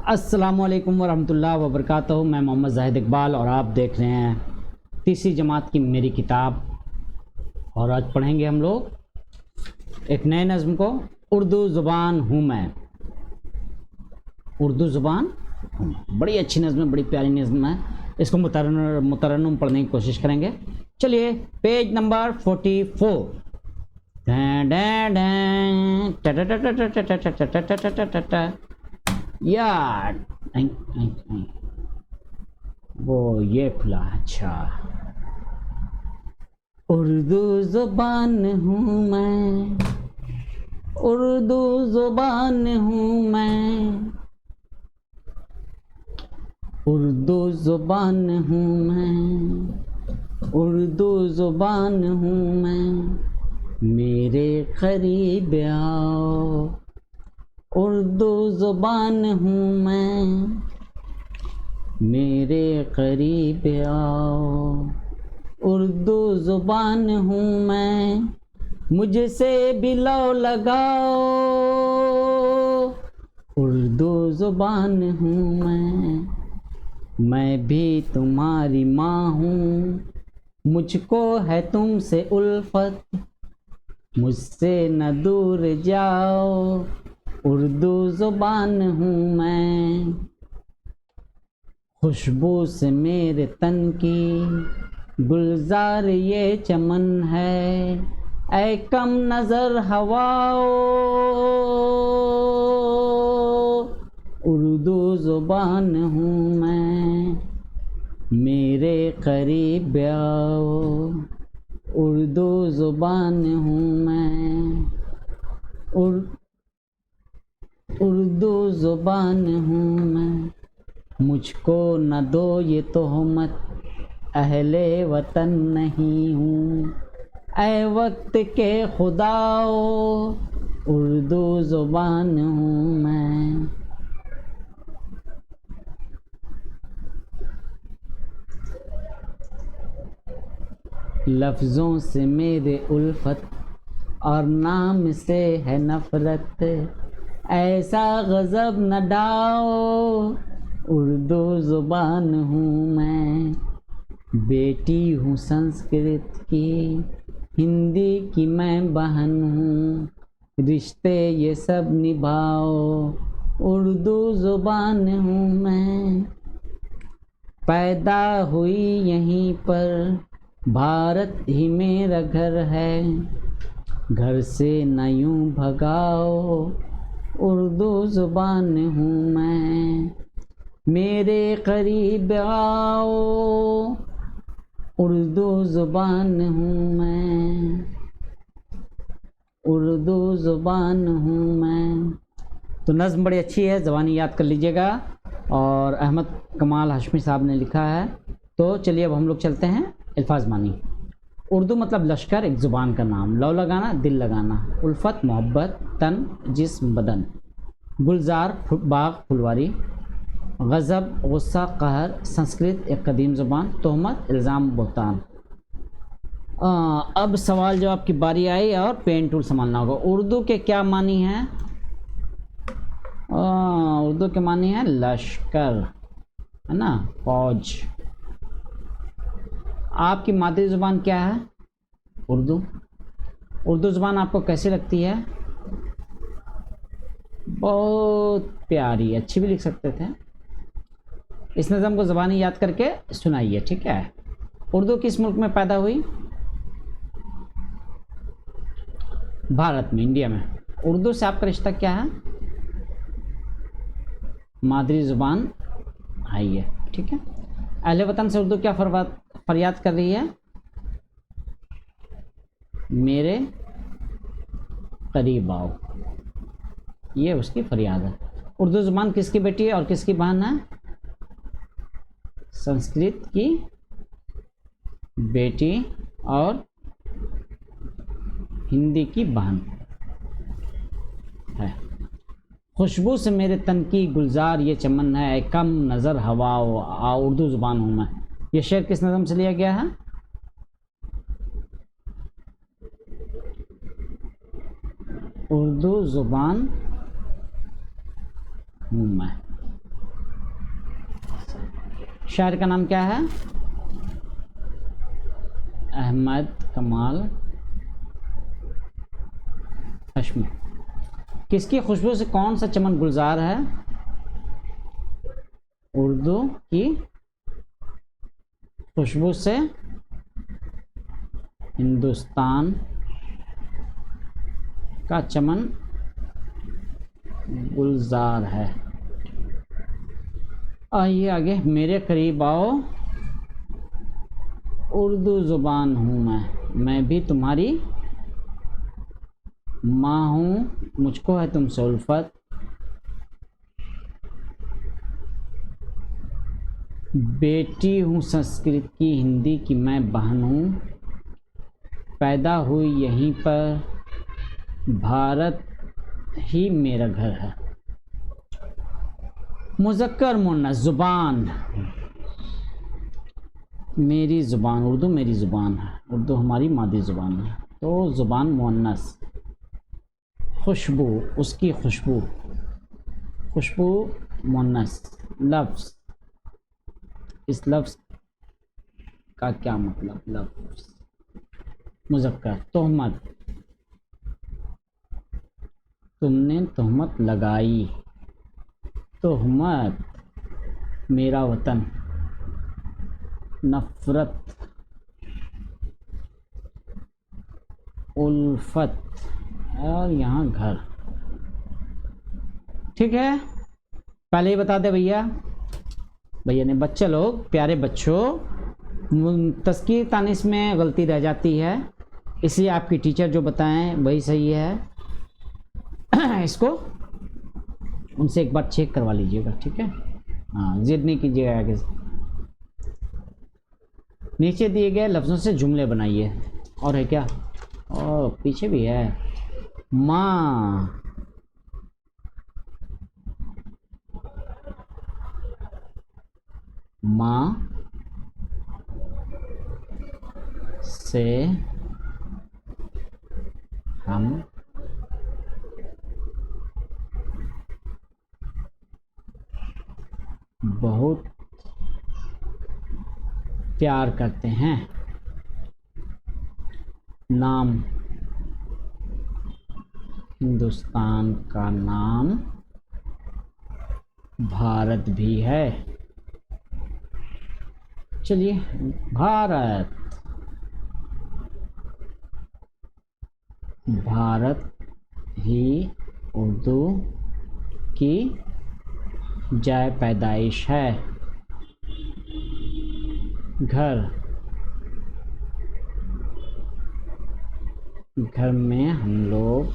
अस्सलामुअलैकुम वरहमतुल्लाह वबरकातुहू। मैं मोहम्मद जाहिद इकबाल और आप देख रहे हैं तीसरी जमात की मेरी किताब। और आज पढ़ेंगे हम लोग एक नए नज़्म को। उर्दू ज़ुबान हूँ मैं। उर्दू ज़ुबान हूँ, बड़ी अच्छी नज़्म है, बड़ी प्यारी नज़्म है। इसको मुतरन्नुम पढ़ने की कोशिश करेंगे। चलिए पेज नंबर 44। यार वो ये खुला। अच्छा, उर्दू ज़ुबान हूँ मैं, उर्दू ज़ुबान हूँ मैं, उर्दू ज़ुबान हूँ मैं, उर्दू ज़ुबान हूँ मैं। मेरे करीब आओ, उर्दू ज़ुबान हूँ मैं, मेरे करीब आओ, उर्दू ज़ुबान हूँ मैं। मुझसे भी लो लगाओ, उर्दू ज़ुबान हूँ मैं भी तुम्हारी माँ हूँ। मुझको है तुमसे उल्फत, मुझसे न दूर जाओ, उर्दू ज़ुबान हूँ मैं। खुशबू से मेरे तन की गुलजार ये चमन है, ऐ कम नज़र हवाओ, उर्दू ज़ुबान हूँ मैं। मेरे करीब आओ, उर्दू ज़ुबान हूँ मैं, उर्दू ज़ुबान हूँ मैं। मुझको न दो ये तोहमत, अहले वतन नहीं हूँ, ऐ वक्त के खुदाओ, उर्दू ज़ुबान हूँ मैं। लफ्ज़ों से मेरे उल्फत और नाम से है नफ़रत, ऐसा गज़ब न डाओ, उर्दू ज़ुबान हूँ मैं। बेटी हूँ संस्कृत की, हिंदी की मैं बहन हूँ, रिश्ते ये सब निभाओ, उर्दू ज़ुबान हूँ मैं। पैदा हुई यहीं पर, भारत ही मेरा घर है, घर से न यूँ भगाओ, उर्दू ज़ुबान हूँ मैं। मेरे करीब आओ, उर्दू ज़ुबान हूँ मैं, उर्दू ज़ुबान हूँ मैं। तो नज़्म बड़ी अच्छी है, ज़बानी याद कर लीजिएगा। और अहमद कमाल हाशमी साहब ने लिखा है। तो चलिए अब हम लोग चलते हैं अल्फाज मानी। उर्दू मतलब लश्कर, एक ज़ुबान का नाम। लौ लगाना, दिल लगाना। उल्फत मोहब्बत, तन जिस्म बदन। गुलजार बाग फुलवारी। गज़ब गुस्सा कहर। संस्कृत एक कदीम ज़ुबान। तोहमत इल्ज़ाम बहतान। अब सवाल जवाब की बारी आई और पेन टूल संभालना होगा। उर्दू के क्या मानी हैं? उर्दू के मानी है लश्कर, है ना, फौज। आपकी मादरी ज़ुबान क्या है? उर्दू। उर्दू ज़ुबान आपको कैसी लगती है? बहुत प्यारी, अच्छी भी लिख सकते थे। इस नज़म को ज़बानी याद करके सुनाइए, ठीक है। उर्दू किस मुल्क में पैदा हुई? भारत में, इंडिया में। उर्दू से आपका रिश्ता क्या है? मादरी ज़ुबान आई है, ठीक है। अहले वतन से उर्दू क्या फरियाद कर रही है? मेरे करीब आओ, ये उसकी फरियाद है। उर्दू ज़ुबान किसकी बेटी है और किसकी बहन है? संस्कृत की बेटी और हिंदी की बहन है। खुशबू से मेरे तन की गुलजार ये चमन है, कम नज़र हवा उर्दू ज़ुबान हूँ मैं। ये शेर किस नज़म से लिया गया है? उर्दू ज़ुबान हूँ मैं। शायर का नाम क्या है? अहमद कमाल हाशमी। किसकी खुशबू से कौन सा चमन गुलजार है? उर्दू की खुशबू से हिंदुस्तान का चमन गुलजार है। आइए आगे, मेरे करीब आओ, उर्दू ज़ुबान हूँ मैं भी तुम्हारी माँ हूँ, मुझको है तुमसे उल्फत। बेटी हूँ संस्कृत की, हिंदी की मैं बहन हूँ, पैदा हुई यहीं पर, भारत ही मेरा घर है। मुज़क्कर मुन्नस, ज़ुबान, मेरी ज़ुबान, उर्दू मेरी ज़ुबान है, उर्दू हमारी मादी ज़ुबान है, तो ज़ुबान मुन्नस। खुशबू, उसकी खुशबू, खुशबू मुन्नस। लफ्ज़, इस लफ्ज़ का क्या मतलब? लफ्ज़ मुज़क्कर। तोहमत, तुमने तोहमत लगाई, तोहमत, मेरा वतन। नफ़रत, उल्फत, और यहाँ घर। ठीक है, पहले ही बता दे भैया ने, बच्चे लोग, प्यारे बच्चों, तस्कीर तानीस में गलती रह जाती है, इसलिए आपकी टीचर जो बताएं वही सही है। इसको उनसे एक बार चेक करवा लीजिएगा, ठीक है? हाँ, जिद नहीं कीजिएगा आगे। नीचे दिए गए लफ्ज़ों से जुमले बनाइए। और है क्या? और पीछे भी है। माँ, माँ से हम बहुत प्यार करते हैं। नाम, हिंदुस्तान का नाम भारत भी है। चलिए, भारत, भारत ही उर्दू की जाए पैदाइश है। घर, घर में हम लोग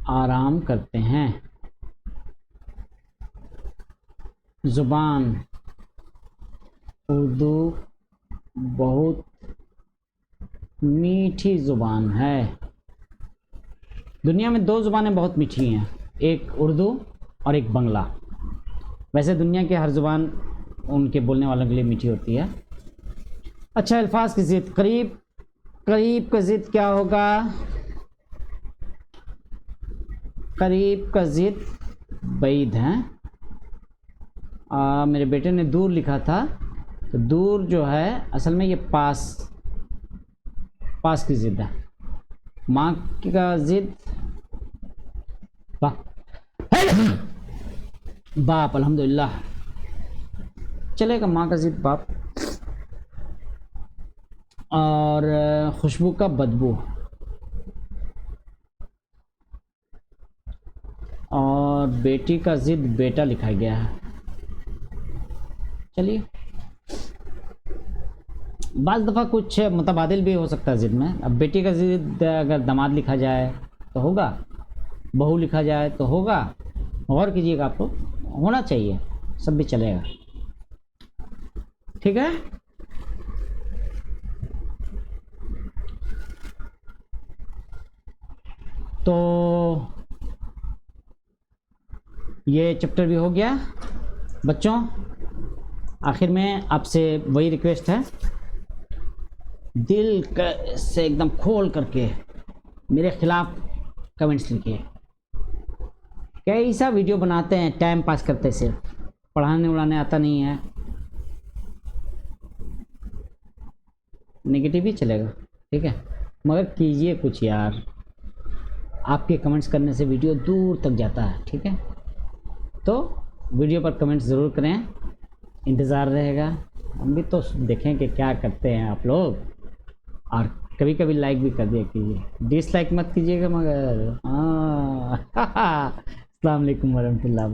आराम करते हैं। ज़ुबान, उर्दू बहुत मीठी ज़ुबान है। दुनिया में दो ज़ुबानें बहुत मीठी हैं, एक उर्दू और एक बंगला। वैसे दुनिया की हर ज़ुबान उनके बोलने वालों के लिए मीठी होती है। अच्छा, अल्फाज की ज़िद। करीब, करीब का ज़िद क्या होगा? करीब का ज़िद बैद है। मेरे बेटे ने दूर लिखा था, तो दूर जो है असल में ये पास, पास की ज़िद है। माँ का ज़िद बाप, अल्हम्दुलिल्लाह चलेगा, माँ का ज़िद बाप। और खुशबू का बदबू, और बेटी का ज़िद बेटा लिखा गया है। चलिए, बाज़ दफ़ा कुछ मुतबादिल भी हो सकता है ज़िद में। अब बेटी का ज़िद अगर दामाद लिखा जाए तो होगा, बहू लिखा जाए तो होगा। गौर कीजिएगा, आप लोग, होना चाहिए, सब भी चलेगा। ठीक है, तो ये चैप्टर भी हो गया बच्चों। आखिर में आपसे वही रिक्वेस्ट है, दिल से एकदम खोल करके मेरे ख़िलाफ़ कमेंट्स लिखिए। कैसा वीडियो बनाते हैं, टाइम पास करते सिर्फ, पढ़ाने उड़ाने आता नहीं है। नेगेटिव ही चलेगा, ठीक है, मगर कीजिए कुछ यार, आपके कमेंट्स करने से वीडियो दूर तक जाता है, ठीक है। तो वीडियो पर कमेंट्स ज़रूर करें, इंतज़ार रहेगा, हम भी तो देखें कि क्या करते हैं आप लोग, और कभी कभी लाइक भी कर दिया कीजिए, डिसलाइक मत कीजिएगा मगर। हाँ अस्सलाम वालेकुम वरहमतुल्लाह।